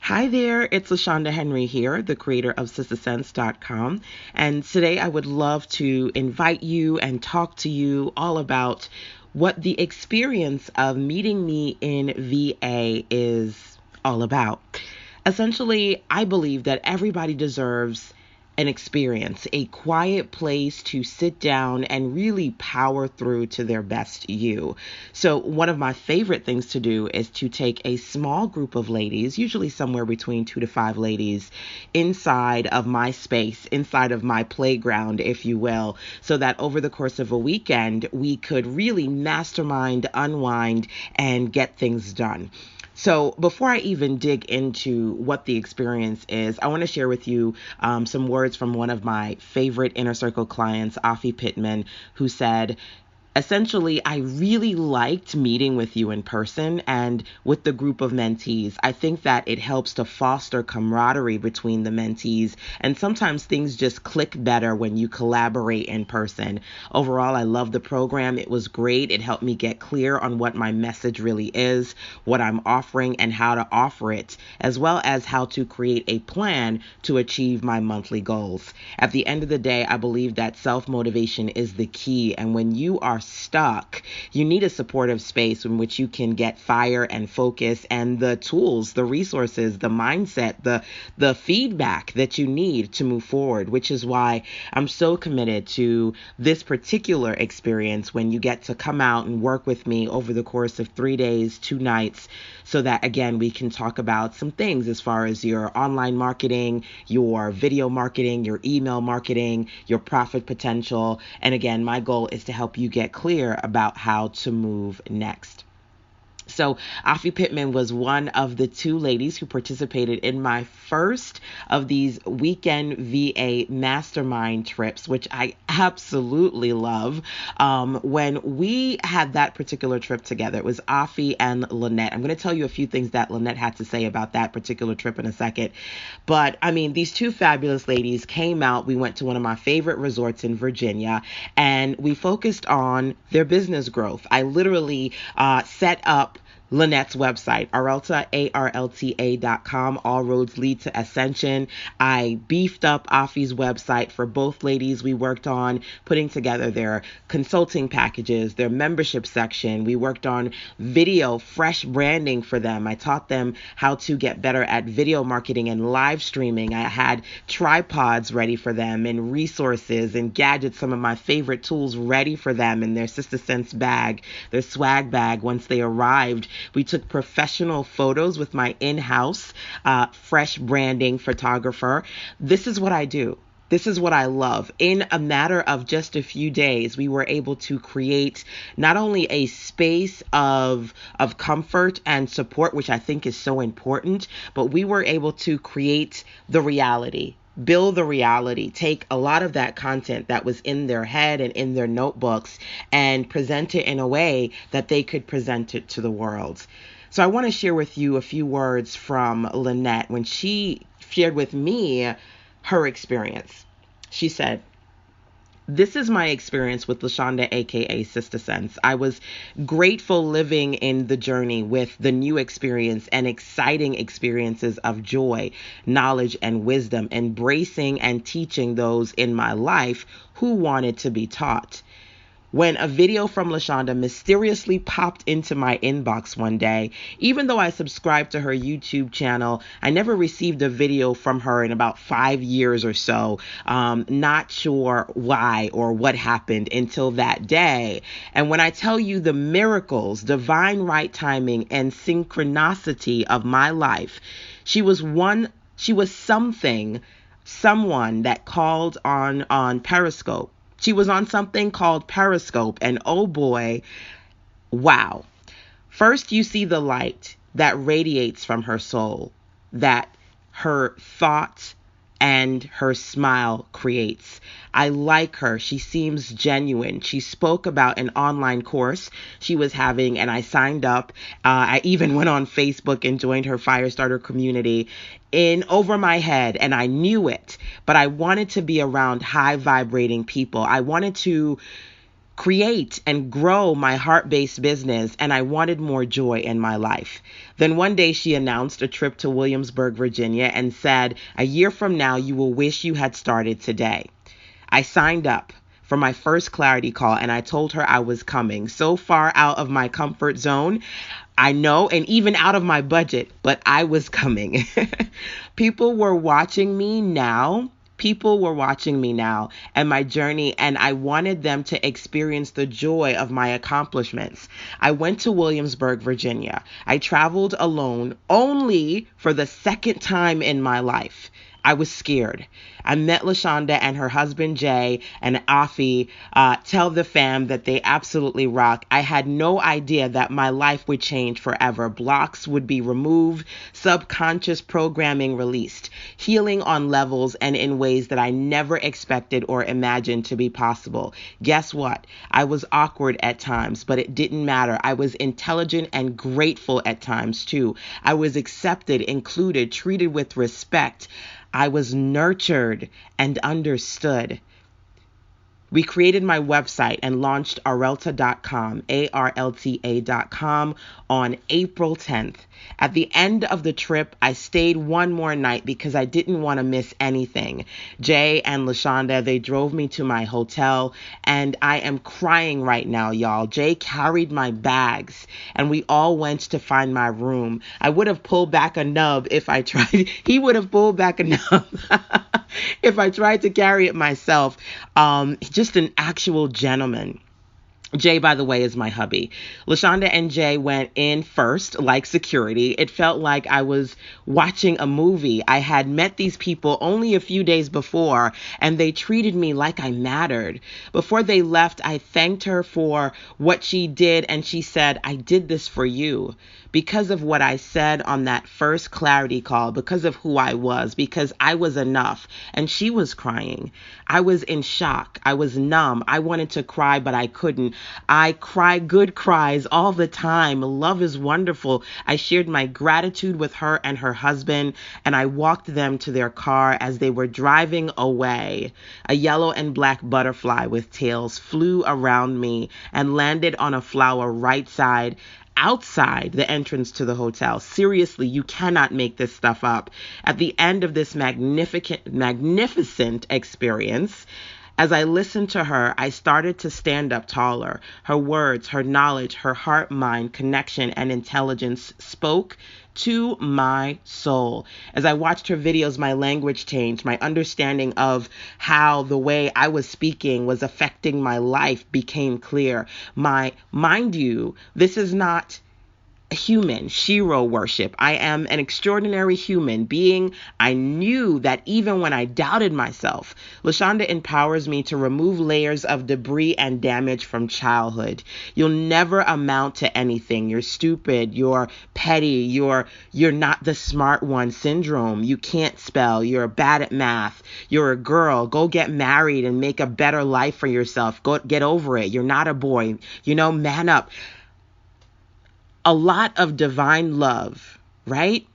Hi there, it's LaShanda Henry here, the creator of SistaSense.com. And today I would love to invite you and talk to you all about what the experience of meeting me in VA is all about. Essentially, I believe that everybody deserves an experience, a quiet place to sit down and really power through to their best you. So, one of my favorite things to do is to take a small group of ladies, usually somewhere between 2 to 5 ladies, inside of my space, inside of my playground, if you will, so that over the course of a weekend, we could really mastermind, unwind, and get things done. So, before I even dig into what the experience is, I want to share with you some words from one of my favorite inner circle clients, Afi Pittman, who said, essentially, I really liked meeting with you in person and with the group of mentees. I think that it helps to foster camaraderie between the mentees, and sometimes things just click better when you collaborate in person. Overall, I love the program. It was great. It helped me get clear on what my message really is, what I'm offering, and how to offer it, as well as how to create a plan to achieve my monthly goals. At the end of the day, I believe that self-motivation is the key, and when you are stuck, you need a supportive space in which you can get fire and focus and the tools, the resources, the mindset, the feedback that you need to move forward, which is why I'm so committed to this particular experience when you get to come out and work with me over the course of 3 days, 2 nights, so that again, we can talk about some things as far as your online marketing, your video marketing, your email marketing, your profit potential. And again, my goal is to help you get clear about how to move next. So Afi Pittman was one of the 2 ladies who participated in my first of these weekend VA mastermind trips, which I absolutely love. When we had that particular trip together, it was Afi and Lynette. I'm going to tell you a few things that Lynette had to say about that particular trip in a second. But I mean, these 2 fabulous ladies came out. We went to one of my favorite resorts in Virginia, and we focused on their business growth. I literally set up Lynette's website, arlta.com. All roads lead to ascension. I beefed up Afi's website for both ladies. We worked on putting together their consulting packages, their membership section. We worked on video, fresh branding for them. I taught them how to get better at video marketing and live streaming. I had tripods ready for them and resources and gadgets, some of my favorite tools ready for them in their SistaSense bag, their swag bag once they arrived. We took professional photos with my in-house fresh branding photographer. This is what I do. This is what I love. In a matter of just a few days, we were able to create not only a space of comfort and support, which I think is so important, but we were able to create the reality. Build the reality, take a lot of that content that was in their head and in their notebooks and present it in a way that they could present it to the world. So I want to share with you a few words from Lynette when she shared with me her experience. She said, "This is my experience with LaShanda, aka SistaSense. I was grateful living in the journey with the new experience and exciting experiences of joy, knowledge, and wisdom, embracing and teaching those in my life who wanted to be taught. When a video from LaShanda mysteriously popped into my inbox one day, even though I subscribed to her YouTube channel, I never received a video from her in about 5 years or so. Not sure why or what happened until that day. And when I tell you the miracles, divine right timing, and synchronicity of my life, she was someone that called on Periscope. She was on something called Periscope, and oh boy, wow. First, you see the light that radiates from her soul, that her thought and her smile creates. I like her. She seems genuine. She spoke about an online course she was having, and I signed up. I even went on Facebook and joined her Firestarter community in over my head, and I knew it, but I wanted to be around high vibrating people. I wanted to create and grow my heart-based business, and I wanted more joy in my life. Then one day she announced a trip to Williamsburg, Virginia, and said, "A year from now, you will wish you had started today." I signed up for my first clarity call, and I told her I was coming. So far out of my comfort zone, I know, and even out of my budget, but I was coming. People were watching me now. People were watching me now and my journey, and I wanted them to experience the joy of my accomplishments. I went to Williamsburg, Virginia. I traveled alone only for the second time in my life. I was scared. I met LaShanda and her husband Jay and Afi. Tell the fam that they absolutely rock. I had no idea that my life would change forever. Blocks would be removed, subconscious programming released, healing on levels and in ways that I never expected or imagined to be possible. Guess what? I was awkward at times, but it didn't matter. I was intelligent and grateful at times too. I was accepted, included, treated with respect. I was nurtured and understood. We created my website and launched arelta.com, ARLTA.com, on April 10th. At the end of the trip, I stayed one more night because I didn't want to miss anything. Jay and LaShanda, they drove me to my hotel, and I am crying right now, y'all. Jay carried my bags, and we all went to find my room. I would have pulled back a nub if I tried. He would have pulled back a nub if I tried to carry it myself. Just an actual gentleman. Jay, by the way, is my hubby. LaShanda and Jay went in first, like security. It felt like I was watching a movie. I had met these people only a few days before, and they treated me like I mattered. Before they left, I thanked her for what she did, and she said, "I did this for you." Because of what I said on that first clarity call, because of who I was, because I was enough. And she was crying. I was in shock. I was numb. I wanted to cry, but I couldn't. I cry good cries all the time. Love is wonderful. I shared my gratitude with her and her husband, and I walked them to their car as they were driving away. A yellow and black butterfly with tails flew around me and landed on a flower outside the entrance to the hotel. Seriously, you cannot make this stuff up. At the end of this magnificent experience, as I listened to her, I started to stand up taller. Her words, her knowledge, her heart, mind, connection, and intelligence spoke to my soul. As I watched her videos, my language changed. My understanding of how the way I was speaking was affecting my life became clear. Mind you, this is not human shiro worship. I am an extraordinary human being. I knew that even when I doubted myself. LaShanda empowers me to remove layers of debris and damage from childhood. You'll never amount to anything. You're stupid. You're petty. You're not the smart one syndrome. You can't spell. You're bad at math. You're a girl. Go get married and make a better life for yourself. Go get over it. You're not a boy. Man up. A lot of divine love, right?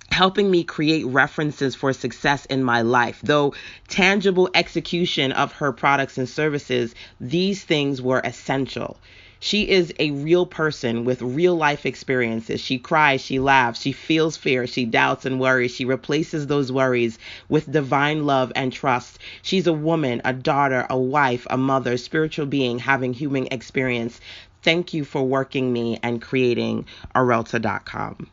Helping me create references for success in my life. Though tangible execution of her products and services, these things were essential. She is a real person with real life experiences. She cries, she laughs, she feels fear, she doubts and worries. She replaces those worries with divine love and trust. She's a woman, a daughter, a wife, a mother, spiritual being having human experience. Thank you for working me and creating arelta.com.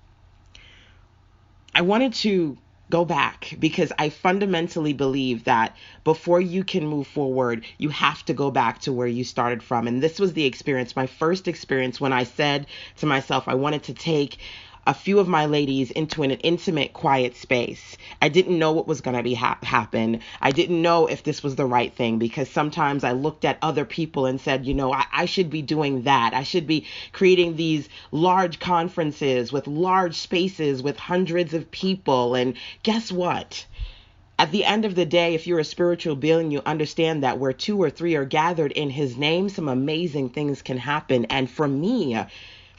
I wanted to go back because I fundamentally believe that before you can move forward, you have to go back to where you started from. And this was the experience, my first experience, when I said to myself, I wanted to take a few of my ladies into an intimate, quiet space. I didn't know what was going to be happen. I didn't know if this was the right thing, because sometimes I looked at other people and said, I should be doing that. I should be creating these large conferences with large spaces with hundreds of people. And guess what? At the end of the day, if you're a spiritual being, you understand that where 2 or 3 are gathered in his name, some amazing things can happen. And for me,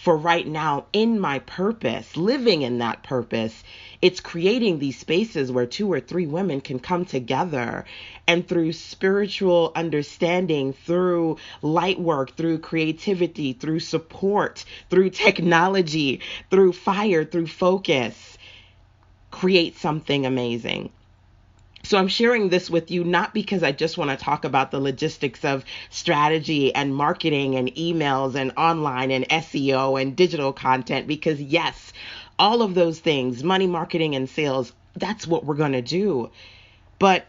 for right now in my purpose, living in that purpose, it's creating these spaces where 2 or 3 women can come together and through spiritual understanding, through light work, through creativity, through support, through technology, through fire, through focus, create something amazing. So I'm sharing this with you not because I just want to talk about the logistics of strategy and marketing and emails and online and SEO and digital content, because yes, all of those things, money, marketing, and sales, that's what we're going to do. But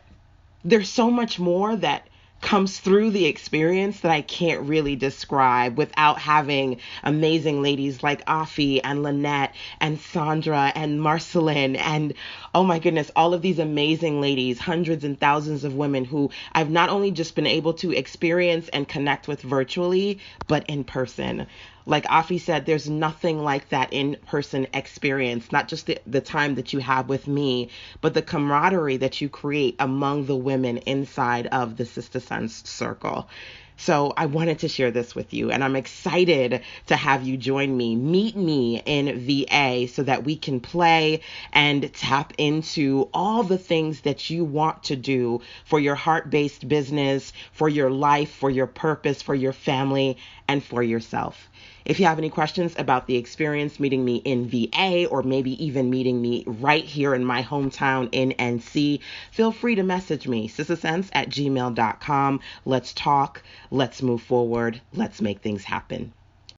there's so much more that comes through the experience that I can't really describe without having amazing ladies like Afi and Lynette and Sandra and Marceline and, oh my goodness, all of these amazing ladies, hundreds and thousands of women who I've not only just been able to experience and connect with virtually, but in person. Like Afi said, there's nothing like that in-person experience, not just the time that you have with me, but the camaraderie that you create among the women inside of the SistaSense circle. So I wanted to share this with you, and I'm excited to have you join me. Meet me in VA so that we can play and tap into all the things that you want to do for your heart-based business, for your life, for your purpose, for your family, and for yourself. If you have any questions about the experience meeting me in VA or maybe even meeting me right here in my hometown in NC, feel free to message me, sistasense@gmail.com. Let's talk. Let's move forward. Let's make things happen.